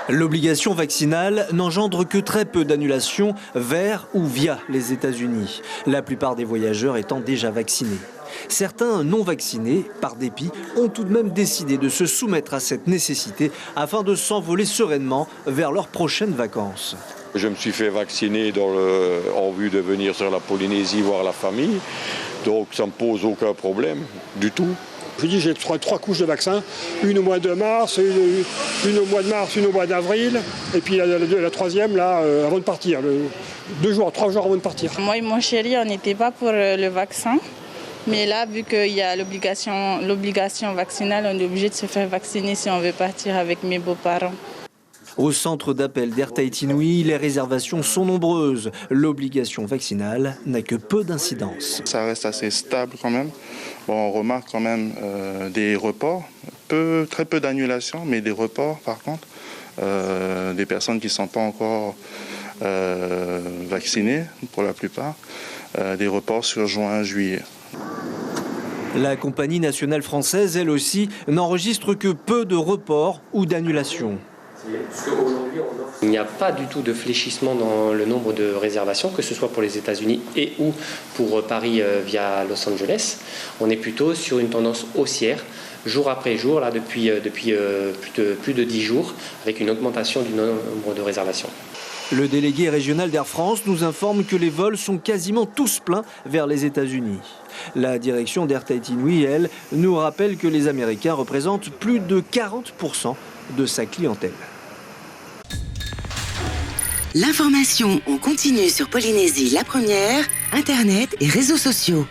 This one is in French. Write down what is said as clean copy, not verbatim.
L'obligation vaccinale n'engendre que très peu d'annulations vers ou via les États-Unis, la plupart des voyageurs étant déjà vaccinés. Certains non vaccinés, par dépit, ont tout de même décidé de se soumettre à cette nécessité afin de s'envoler sereinement vers leurs prochaines vacances. Je me suis fait vacciner en vue de venir sur la Polynésie voir la famille, donc ça ne me pose aucun problème du tout. Je dis j'ai trois couches de vaccin, une au mois de mars, une au mois de mars, une au mois d'avril, et puis la troisième là avant de partir, 3 jours avant de partir. Moi et mon chéri, on n'était pas pour le vaccin, mais là vu qu'il y a l'obligation vaccinale, on est obligé de se faire vacciner si on veut partir avec mes beaux-parents. Au centre d'appel d'Air Tahiti Nui, les réservations sont nombreuses. L'obligation vaccinale n'a que peu d'incidence. Ça reste assez stable quand même. Bon, on remarque quand même des reports, très peu d'annulations, mais des reports par contre. Des personnes qui ne sont pas encore vaccinées pour la plupart. Des reports sur juin, juillet. La compagnie nationale française, elle aussi, n'enregistre que peu de reports ou d'annulations. Il n'y a pas du tout de fléchissement dans le nombre de réservations, que ce soit pour les États-Unis et ou pour Paris via Los Angeles. On est plutôt sur une tendance haussière, jour après jour, là, depuis plus de 10 jours, avec une augmentation du nombre de réservations. Le délégué régional d'Air France nous informe que les vols sont quasiment tous pleins vers les États-Unis. La direction d'Air Tahiti Nui, elle, nous rappelle que les Américains représentent plus de 40% de sa clientèle. L'information en continu sur Polynésie la première, Internet et réseaux sociaux.